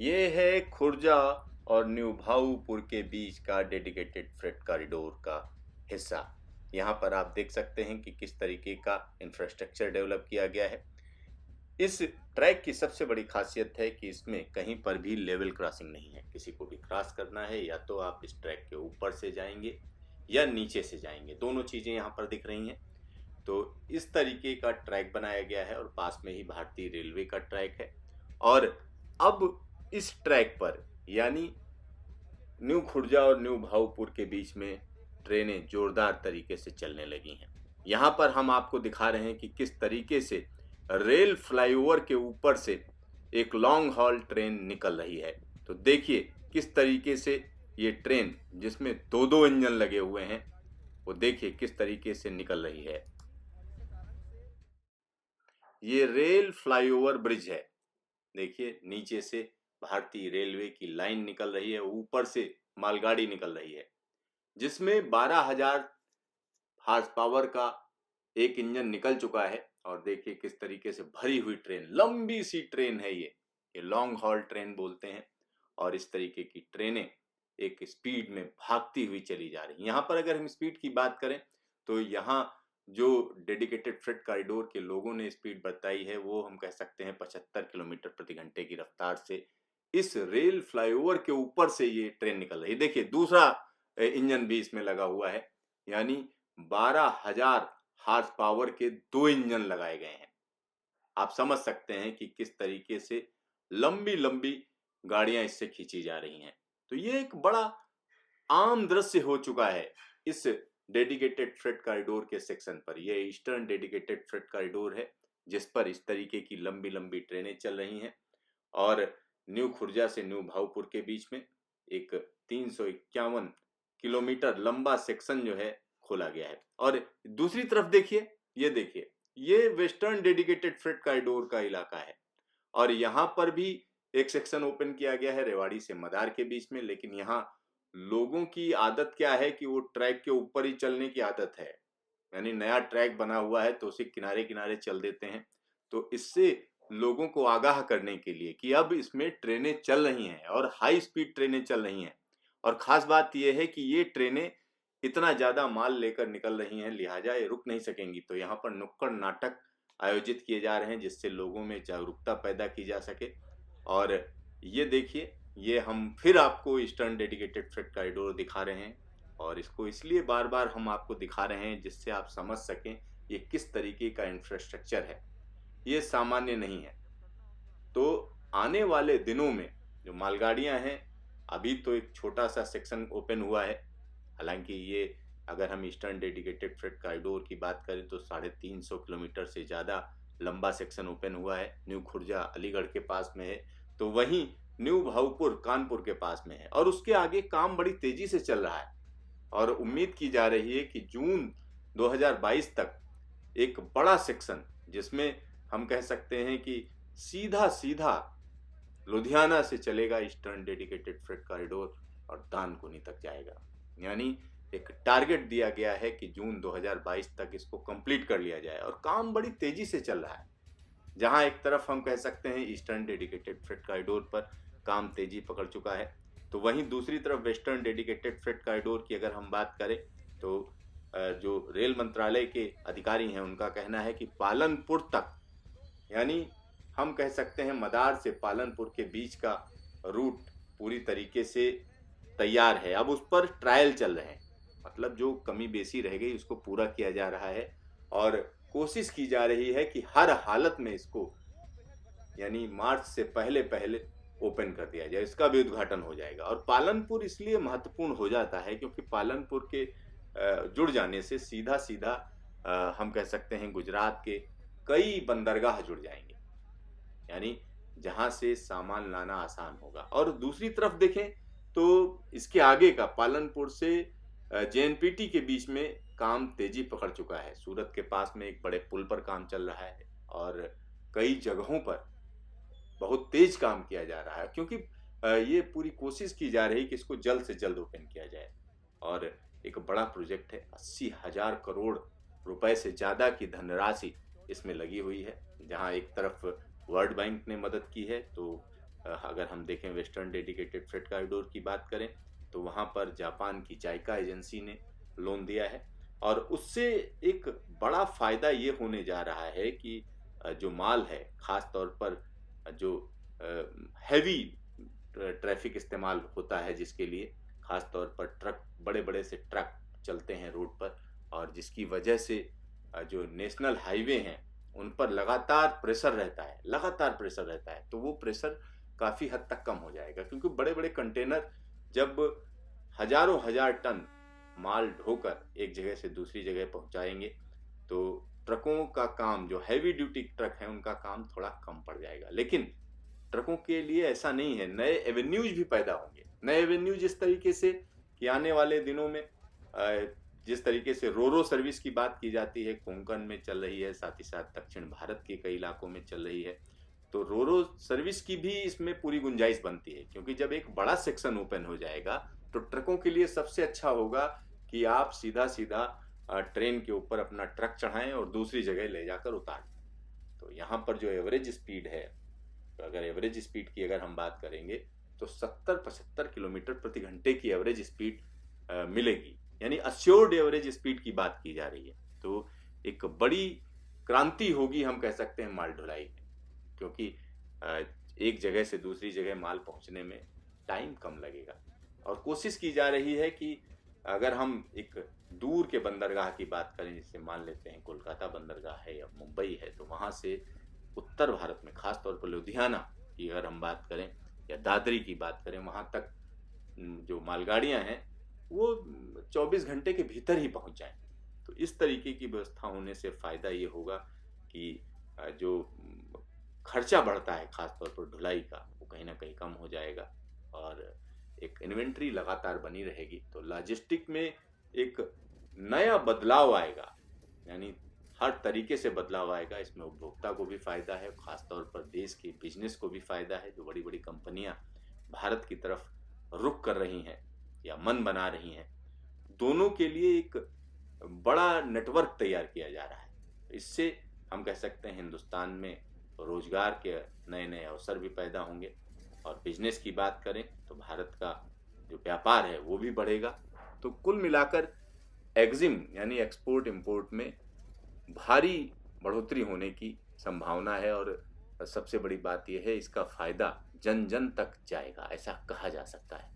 ये है खुर्जा और न्यू भाऊपुर के बीच का डेडिकेटेड फ्रेट कॉरिडोर का हिस्सा। यहाँ पर आप देख सकते हैं कि किस तरीके का इंफ्रास्ट्रक्चर डेवलप किया गया है। इस ट्रैक की सबसे बड़ी खासियत है कि इसमें कहीं पर भी लेवल क्रॉसिंग नहीं है। किसी को भी क्रॉस करना है या तो आप इस ट्रैक के ऊपर से जाएंगे या नीचे से जाएंगे, दोनों चीजें यहाँ पर दिख रही हैं। तो इस तरीके का ट्रैक बनाया गया है और पास में ही भारतीय रेलवे का ट्रैक है। और अब इस ट्रैक पर यानी न्यू खुर्जा और न्यू भाऊपुर के बीच में ट्रेनें जोरदार तरीके से चलने लगी हैं। यहाँ पर हम आपको दिखा रहे हैं कि किस तरीके से रेल फ्लाईओवर के ऊपर से एक लॉन्ग हॉल ट्रेन निकल रही है। तो देखिए किस तरीके से ये ट्रेन, जिसमें दो दो इंजन लगे हुए हैं, वो देखिए किस तरीके से निकल रही है। ये रेल फ्लाईओवर ब्रिज है। देखिए नीचे से भारतीय रेलवे की लाइन निकल रही है, ऊपर से मालगाड़ी निकल रही है, जिसमें 12,000 हार्स पावर का एक इंजन निकल चुका है। और देखिए किस तरीके से भरी हुई ट्रेन, लंबी सी ट्रेन है ये लॉन्ग हॉल ट्रेन बोलते हैं। और इस तरीके की ट्रेनें एक स्पीड में भागती हुई चली जा रही हैं। यहाँ पर अगर हम स्पीड की बात करें तो यहाँ जो डेडिकेटेड फ्रेट कॉरिडोर के लोगों ने स्पीड बताई है वो हम कह सकते हैं 75 किलोमीटर प्रति घंटे की रफ्तार से इस रेल फ्लाईओवर के ऊपर से ये ट्रेन निकल रही है। देखिए दूसरा इंजन भी इसमें लगा हुआ है, यानी 12,000 हार्स पावर के दो इंजन लगाए गए हैं। आप समझ सकते हैं कि किस तरीके से लंबी लंबी गाड़ियां इससे खींची जा रही हैं। तो ये एक बड़ा आम दृश्य हो चुका है इस डेडिकेटेड फ्रेट कॉरिडोर के सेक्शन पर। यह ईस्टर्न डेडिकेटेड फ्रेट कॉरिडोर है जिस पर इस तरीके की लंबी लंबी ट्रेनें चल रही हैं। और न्यू खुर्जा से न्यू भाऊपुर के बीच में एक 351 किलोमीटर लंबा सेक्शन जो है खोला गया है। और दूसरी तरफ देखिए, ये वेस्टर्न डेडिकेटेड फ्रेट कॉरिडोर का इलाका है और यहाँ पर भी एक सेक्शन ओपन किया गया है रेवाड़ी से मदार के बीच में। लेकिन यहाँ लोगों की आदत क्या है कि वो ट्रैक के ऊपर ही चलने की आदत है, यानी नया ट्रैक बना हुआ है तो उसे किनारे किनारे चल देते हैं। तो इससे लोगों को आगाह करने के लिए कि अब इसमें ट्रेनें चल रही हैं और हाई स्पीड ट्रेनें चल रही हैं। और खास बात यह है कि ये ट्रेनें इतना ज्यादा माल लेकर निकल रही हैं, लिहाजा ये रुक नहीं सकेंगी। तो यहाँ पर नुक्कड़ नाटक आयोजित किए जा रहे हैं जिससे लोगों में जागरूकता पैदा की जा सके। और ये देखिए, ये हम फिर आपको ईस्टर्न डेडिकेटेड फ्रेट कॉरिडोर दिखा रहे हैं और इसको इसलिए बार बार हम आपको दिखा रहे हैं जिससे आप समझ सकें ये किस तरीके का इंफ्रास्ट्रक्चर है, ये सामान्य नहीं है। तो आने वाले दिनों में जो मालगाड़ियां हैं, अभी तो एक छोटा सा सेक्शन ओपन हुआ है। हालांकि ये अगर हम ईस्टर्न डेडिकेटेड फ्रेट कॉरिडोर की बात करें तो 350 किलोमीटर से ज़्यादा लंबा सेक्शन ओपन हुआ है। न्यू खुर्जा अलीगढ़ के पास में है, तो वहीं न्यू भाऊपुर कानपुर के पास में है और उसके आगे काम बड़ी तेजी से चल रहा है। और उम्मीद की जा रही है कि जून 2022 तक एक बड़ा सेक्शन, जिसमें हम कह सकते हैं कि सीधा सीधा लुधियाना से चलेगा ईस्टर्न डेडिकेटेड फ्रेट कॉरिडोर और दानकुनी तक जाएगा। यानी एक टारगेट दिया गया है कि जून 2022 तक इसको कंप्लीट कर लिया जाए और काम बड़ी तेजी से चल रहा है। जहां एक तरफ हम कह सकते हैं ईस्टर्न डेडिकेटेड फ्रेट कॉरिडोर पर काम तेजी पकड़ चुका है, तो वहीं दूसरी तरफ वेस्टर्न डेडिकेटेड फ्रेट कॉरिडोर की अगर हम बात करें तो जो रेल मंत्रालय के अधिकारी हैं उनका कहना है कि पालनपुर तक, यानी हम कह सकते हैं मदार से पालनपुर के बीच का रूट पूरी तरीके से तैयार है। अब उस पर ट्रायल चल रहे हैं, मतलब जो कमी बेसी रह गई उसको पूरा किया जा रहा है और कोशिश की जा रही है कि हर हालत में इसको यानी मार्च से पहले पहले ओपन कर दिया जाए, इसका भी उद्घाटन हो जाएगा। और पालनपुर इसलिए महत्वपूर्ण हो जाता है क्योंकि पालनपुर के जुड़ जाने से सीधा सीधा हम कह सकते हैं गुजरात के कई बंदरगाह जुड़ जाएंगे, यानी जहां से सामान लाना आसान होगा। और दूसरी तरफ देखें तो इसके आगे का पालनपुर से जेएनपीटी के बीच में काम तेजी पकड़ चुका है। सूरत के पास में एक बड़े पुल पर काम चल रहा है और कई जगहों पर बहुत तेज काम किया जा रहा है क्योंकि ये पूरी कोशिश की जा रही कि इसको जल्द से जल्द ओपन किया जाए। और एक बड़ा प्रोजेक्ट है, 80,000 करोड़ रुपए से ज्यादा की धनराशि इसमें लगी हुई है। जहां एक तरफ वर्ल्ड बैंक ने मदद की है तो अगर हम देखें वेस्टर्न डेडिकेटेड फ्रेट कॉरिडोर की बात करें तो वहाँ पर जापान की जाइका एजेंसी ने लोन दिया है और उससे एक बड़ा फायदा ये होने जा रहा है कि जो माल है खास तौर पर जो हैवी ट्रैफिक इस्तेमाल होता है जिसके लिए खास तौर पर ट्रक बड़े बड़े से ट्रक चलते हैं रोड पर और जिसकी वजह से जो नेशनल हाईवे हैं उन पर लगातार प्रेशर रहता है तो वो प्रेशर काफ़ी हद तक कम हो जाएगा क्योंकि बड़े बड़े कंटेनर जब हजारों हजार टन माल ढोकर एक जगह से दूसरी जगह पहुंचाएंगे तो ट्रकों का काम जो हैवी ड्यूटी ट्रक है उनका काम थोड़ा कम पड़ जाएगा। लेकिन ट्रकों के लिए ऐसा नहीं है, नए एवेन्यूज भी पैदा होंगे। नए एवेन्यूज इस तरीके से कि आने वाले दिनों में जिस तरीके से रोरो सर्विस की बात की जाती है कोंकण में चल रही है, साथ ही साथ दक्षिण भारत के कई इलाकों में चल रही है, तो रोरो सर्विस की भी इसमें पूरी गुंजाइश बनती है क्योंकि जब एक बड़ा सेक्शन ओपन हो जाएगा तो ट्रकों के लिए सबसे अच्छा होगा कि आप सीधा सीधा ट्रेन के ऊपर अपना ट्रक चढ़ाएं और दूसरी जगह ले जाकर उतारें। तो यहाँ पर जो एवरेज स्पीड है, तो अगर एवरेज स्पीड की अगर हम बात करेंगे तो 70-75 किलोमीटर प्रति घंटे की एवरेज स्पीड मिलेगी, यानी अश्योर्ड एवरेज स्पीड की बात की जा रही है। तो एक बड़ी क्रांति होगी हम कह सकते हैं माल ढुलाई में, क्योंकि एक जगह से दूसरी जगह माल पहुंचने में टाइम कम लगेगा। और कोशिश की जा रही है कि अगर हम एक दूर के बंदरगाह की बात करें, जैसे मान लेते हैं कोलकाता बंदरगाह है या मुंबई है, तो वहाँ से उत्तर भारत में खास तौर पर लुधियाना की अगर हम बात करें या दादरी की बात करें, वहाँ तक जो मालगाड़ियाँ हैं वो 24 घंटे के भीतर ही पहुँच जाएं। तो इस तरीके की व्यवस्था होने से फ़ायदा ये होगा कि जो खर्चा बढ़ता है खास तौर पर ढुलाई का, वो कहीं ना कहीं कम हो जाएगा और एक इन्वेंट्री लगातार बनी रहेगी। तो लॉजिस्टिक में एक नया बदलाव आएगा, यानी हर तरीके से बदलाव आएगा। इसमें उपभोक्ता को भी फायदा है, खासतौर पर देश के बिजनेस को भी फायदा है। जो बड़ी बड़ी कंपनियां भारत की तरफ रुख कर रही हैं या मन बना रही हैं, दोनों के लिए एक बड़ा नेटवर्क तैयार किया जा रहा है। इससे हम कह सकते हैं हिंदुस्तान में रोजगार के नए नए अवसर भी पैदा होंगे और बिजनेस की बात करें तो भारत का जो व्यापार है वो भी बढ़ेगा। तो कुल मिलाकर एक्जिम यानी एक्सपोर्ट इंपोर्ट में भारी बढ़ोतरी होने की संभावना है और सबसे बड़ी बात यह है इसका फायदा जन जन तक जाएगा, ऐसा कहा जा सकता है।